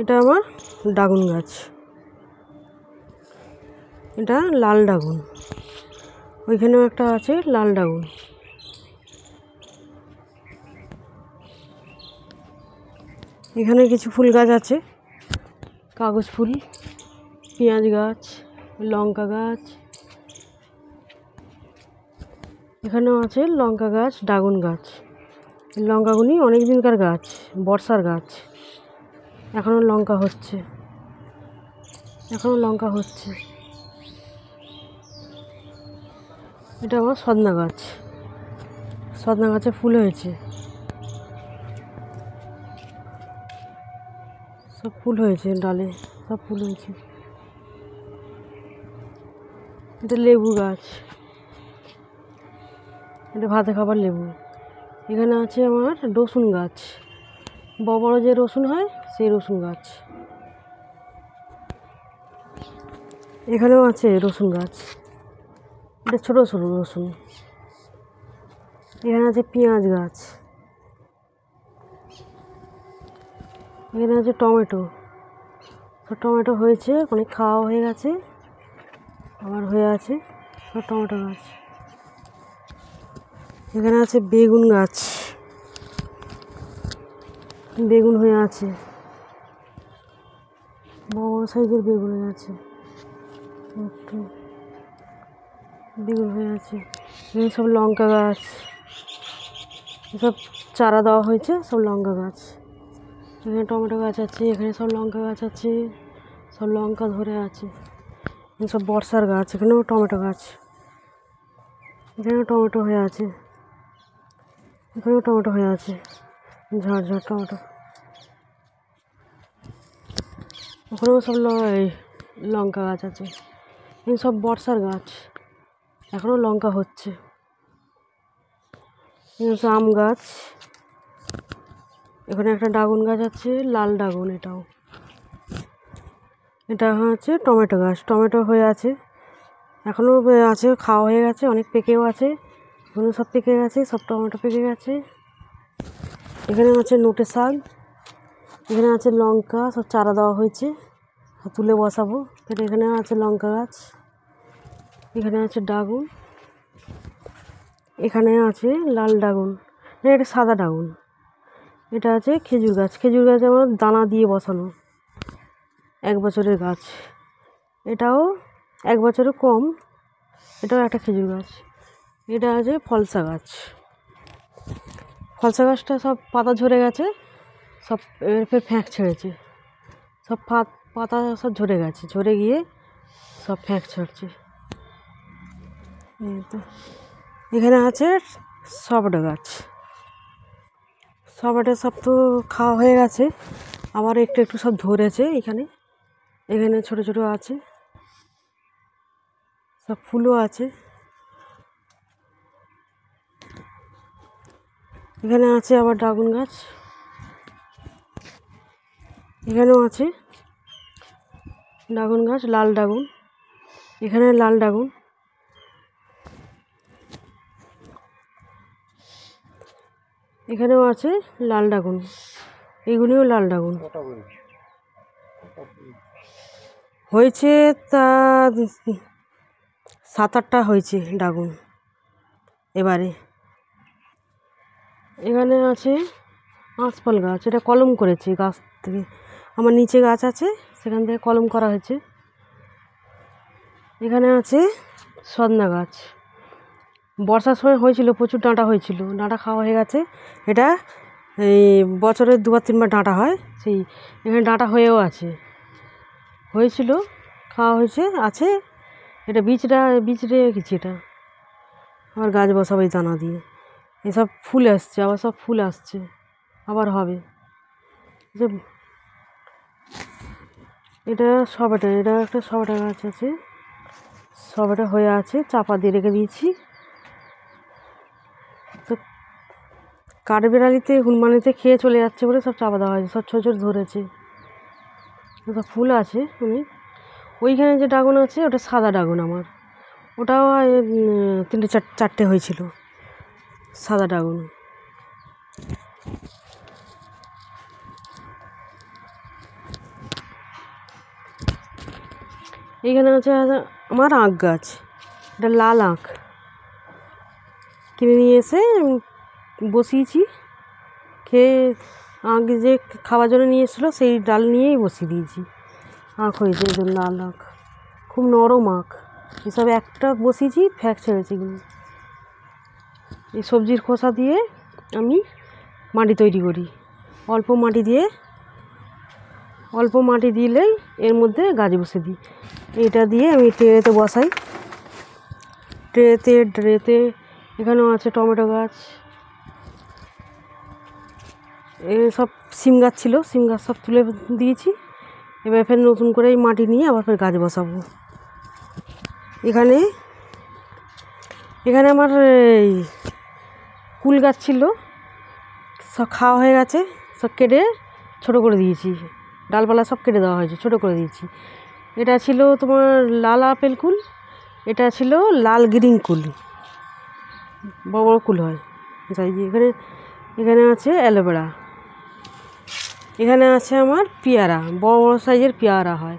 এটা আমার ড্রাগন গাছ, এটা লাল ড্রাগন, ওইখানেও একটা আছে লাল ড্রাগন। এখানে কিছু ফুল গাছ আছে, কাগজ ফুল, পেঁয়াজ গাছ, লঙ্কা গাছ, এখানেও আছে লঙ্কা গাছ, ড্রাগন গাছ। লঙ্কাগুলি অনেক দিনকার গাছ, বর্ষার গাছ, এখনও লঙ্কা হচ্ছে, এখনও লঙ্কা হচ্ছে। এটা আমার সজনা গাছ, সজনা গাছে ফুল হয়েছে, সব ফুল হয়েছে, ডালে সব ফুল হয়েছে। এটা লেবু গাছ, এটা ভাতে খাবার লেবু। এখানে আছে আমার রসুন গাছ, বড় বড় যে রসুন হয় সেই রসুন গাছ। এখানেও আছে রসুন গাছ, এটা ছোটো ছোটো রসুন। এখানে আছে পেঁয়াজ গাছ, এখানে আছে টমেটো, টমেটো হয়েছে, অনেক খাওয়া হয়ে গেছে, আবার হয়ে আছে সব টমেটো গাছ। এখানে আছে বেগুন গাছ, বেগুন হয়ে আছে, বড় বড় সাইজের বেগুন হয়ে আছে, একটু বেগুন হয়ে আছে। এখানে সব লঙ্কা গাছ, সব চারা দেওয়া হয়েছে, সব লঙ্কা গাছ। এখানে টমেটো গাছ আছে, এখানে সব লঙ্কা গাছ আছে, সব লঙ্কা ধরে আছে। এখানে সব বর্ষার গাছ, এখানেও টমেটো গাছ, এখানেও টমেটো হয়ে আছে, এখানেও টমেটো হয়ে আছে, ঝাড় ঝাড় টমেটো। ওখানেও সব লঙ্কা গাছ আছে, এখানে সব বর্ষার গাছ, এখনও লঙ্কা হচ্ছে। এখানে সব আম গাছ, এখানে একটা ড্রাগন গাছ আছে, লাল ড্রাগন। এটাও, এটা হচ্ছে টমেটো গাছ, টমেটো হয়ে আছে, এখনও আছে, খাওয়া হয়ে গেছে, অনেক পেকেও আছে, এখনও সব পেকে গেছে, সব টমেটো পেকে গেছে। এখানে আছে নোটে শাক, এখানে আছে লঙ্কা, সব চারা দেওয়া হয়েছে, তুলে বসাবো। এখানে আছে লঙ্কা গাছ, এখানে আছে ড্রাগন, এখানে আছে লাল ড্রাগন, এটা সাদা ড্রাগন। এটা আছে খেজুর গাছ, খেজুর গাছ আমার দানা দিয়ে বসানো, 1 বছরের গাছ, এটাও 1 বছরের কম, এটাও একটা খেজুর গাছ। এটা আছে ফলসা গাছ, ফলসা গাছটা সব পাতা ঝরে গেছে, সব ফের ফ্যাঁক ছেড়েছে, সব পাতা সব ঝরে গেছে, ঝরে গিয়ে সব ফ্যাঁক ছাড়ছে। এখানে আছে সবেদা গাছ, সবেদা সব তো খাওয়া হয়ে গেছে, আবার একটু একটু সব ধরেছে। এখানে এখানে ছোট ছোট আছে, সব ফুলও আছে। এখানে আছে আবার ড্রাগন গাছ, এখানেও আছে ড্রাগন গাছ, লাল ড্রাগন, এখানে লাল ড্রাগন। এখানেও আছে লাল ড্রাগন, এগুলিও লাল ড্রাগন হয়েছে। তা 7-8টা হয়েছে ড্রাগন এবারে। এখানে আছে আঁশফল গাছ, এটা কলম করেছি গাছ থেকে, আমার নিচে গাছ আছে সেখান থেকে কলম করা হয়েছে। এখানে আছে সজনা গাছ, বর্ষার সময় হয়েছিল, প্রচুর ডাঁটা হয়েছিল, ডাঁটা খাওয়া হয়ে গেছে। এটা এই বছরে 2-3বার ডাঁটা হয়, সেই এখানে ডাঁটা হয়েও আছে, হয়েছিল, খাওয়া হয়েছে, আছে। এটা বীজ রেখেছি, এটা আবার গাছ বসাবো এই দানা দিয়ে। এসব ফুল আসছে, আবার সব ফুল আসছে, আবার হবে। এটা সবেটা, এটা একটা সবেটা গাছ আছে, সবেটা হয়ে আছে, চাপা দিয়ে রেখে দিয়েছি। তো কাঠবেড়ালিতে হনুমানিতে খেয়ে চলে যাচ্ছে বলে সব চাপা দেওয়া হয়েছে, সব ছোটো ছোটো ধরেছে, সব ফুল আছে অনেক। ওইখানে যে ড্রাগন আছে ওটা সাদা ড্রাগন আমার, ওটাও 3-4টে হয়েছিল সাদা ড্রাগন। এইখানে আছে আমার আখ গাছ, এটা লাল আখ, কিনে নিয়ে এসে বসিয়েছি, খেয়ে আখ যে খাওয়ার জন্য নিয়ে এসেছিলো সেই ডাল নিয়েই বসিয়ে দিয়েছি, আখ হয়েছে এই জন্য লাল আখ, খুব নরম আখ। এসব একটা বসিয়েছি, ফ্যাক ছেড়েছে এগুলো। এই সবজির খোসা দিয়ে আমি মাটি তৈরি করি, অল্প মাটি দিলেই এর মধ্যে গাছ বসে দিই। এটা দিয়ে আমি ট্রেতে বসাই, ট্রেতে। এখানেও আছে টমেটো গাছ, সব সিম গাছ ছিল, সিম গাছ সব তুলে দিয়েছি। এবার ফের নতুন করে এই মাটি নিয়ে আবার ফের গাছ বসাবো। এখানে আমার এই কুল গাছ ছিল, সব খাওয়া হয়ে গেছে, সব কেটে ছোটো করে দিয়েছি, ডালপালা সব কেটে দেওয়া হয়েছে, ছোটো করে দিয়েছি। এটা ছিল তোমার লাল আপেল কুল, এটা ছিল লাল গ্রিন কুল, বড় বড় কুল হয় যাই। এখানে আছে অ্যালোভেরা, এখানে আছে আমার পেয়ারা, বড় বড় সাইজের পেয়ারা হয়।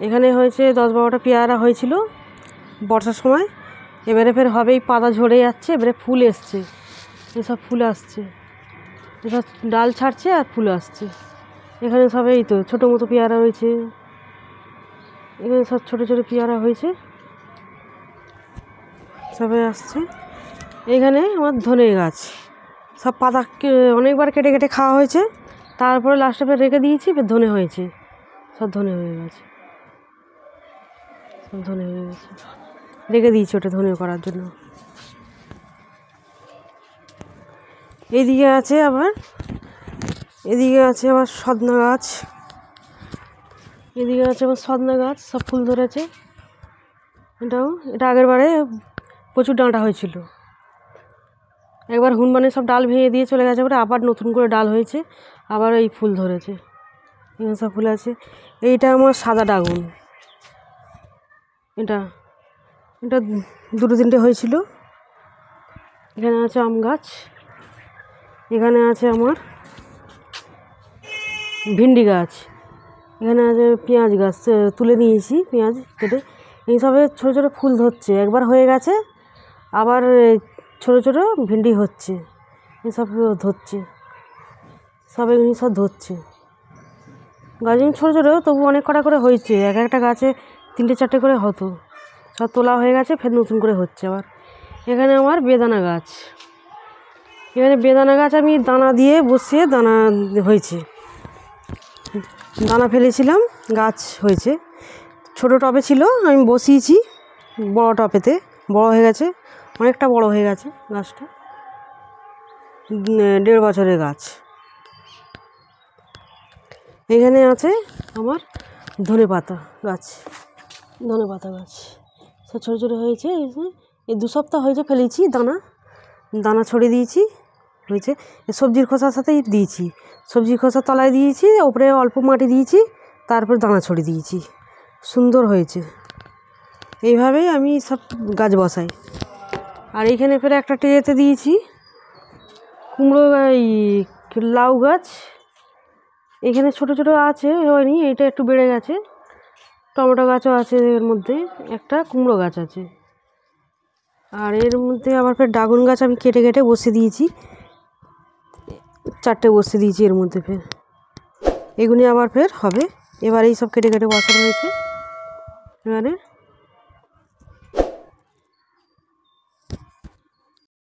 এখানে হয়েছে 10-12টা পেয়ারা হয়েছিল বর্ষার সময়, এবারে ফের হবেই, পাতা ঝরে যাচ্ছে, এবারে ফুল এসছে, এসব ফুল আসছে, এসব ডাল ছাড়ছে আর ফুল আসছে। এখানে সব এই তো ছোটো মতো পেয়ারা হয়েছে, এখানে সব ছোটো ছোটো পেয়ারা হয়েছে, সবাই আসছে। এখানে আমার ধনে গাছ, সব পাতা অনেকবার কেটে কেটে খাওয়া হয়েছে, তারপরে লাস্টে ফের রেখে দিয়েছি, ফের ধনে হয়েছে, সব ধনে হয়ে গেছে, সব ধনে হয়ে গেছে, রেখে দিয়েছি ওটা ধনে করার জন্য। এদিকে আছে আবার সজনা গাছ, সজনা গাছ, সব ফুল ধরেছে। এটা আগের বারে প্রচুর ডাঁটা হয়েছিল, একবার হনুমানে সব ডাল ভেঙে দিয়ে চলে গেছে, পরে আবার নতুন করে ডাল হয়েছে, আবার এই ফুল ধরেছে, এখানে সব ফুল আছে। এইটা আমার সাদা ড্রাগন, এটা 2-3টে হয়েছিল। এখানে আছে আম গাছ, এখানে আছে আমার ভিন্ডি গাছ, এখানে আছে পেঁয়াজ গাছ, তুলে নিয়েছি পেঁয়াজ কেটে। এইসবে ছোটো ছোটো ফুল ধরছে, একবার হয়ে গেছে, আবার ছোটো ছোটো ভিন্ডি হচ্ছে, এসব ধরছে, সব এগুলি সব ধরছে। গাছ ছোটো ছোটো তবু অনেক কটা করে হয়েছে, একটা গাছে 3-4টে করে হতো, সব তোলা হয়ে গেছে, ফের নতুন করে হচ্ছে আবার। এখানে আমার বেদানা গাছ, আমি দানা দিয়ে বসিয়ে দানা হয়েছে, দানা ফেলেছিলাম, গাছ হয়েছে। ছোটো টবে ছিল, আমি বসিয়েছি বড় টবেতে, বড় হয়ে গেছে, অনেকটা বড় হয়ে গেছে গাছটা, 1.5 বছরের গাছ। এখানে আছে আমার ধনেপাতা গাছ, সব ছোটো ছোটো হয়েছে, এই 2 সপ্তাহ হয়েছে ফেলেছি, দানা ছড়িয়ে দিয়েছি, হয়েছে। সবজির খোসার সাথেই দিয়েছি, সবজির খোসার তলায় দিয়েছি, ওপরে অল্প মাটি দিয়েছি, তারপর দানা ছড়িয়ে দিয়েছি, সুন্দর হয়েছে। এইভাবেই আমি সব গাছ বসাই। আর এইখানে ফের একটা ট্রেতে দিয়েছি কুমড়ো, এই লাউ গাছ, এখানে ছোটো ছোটো আছে, হয়নি, এটা একটু বেড়ে গেছে, টমেটো গাছও আছে এর মধ্যে, একটা কুমড়ো গাছ আছে। আর এর মধ্যে আবার ফের ড্রাগন গাছ আমি কেটে কেটে বসিয়ে দিয়েছি, 4টে বসিয়ে দিয়েছি এর মধ্যে। ফের এগুলি আবার ফের হবে। এবার এই সব কেটে কেটে বসানো হয়েছে। এবারে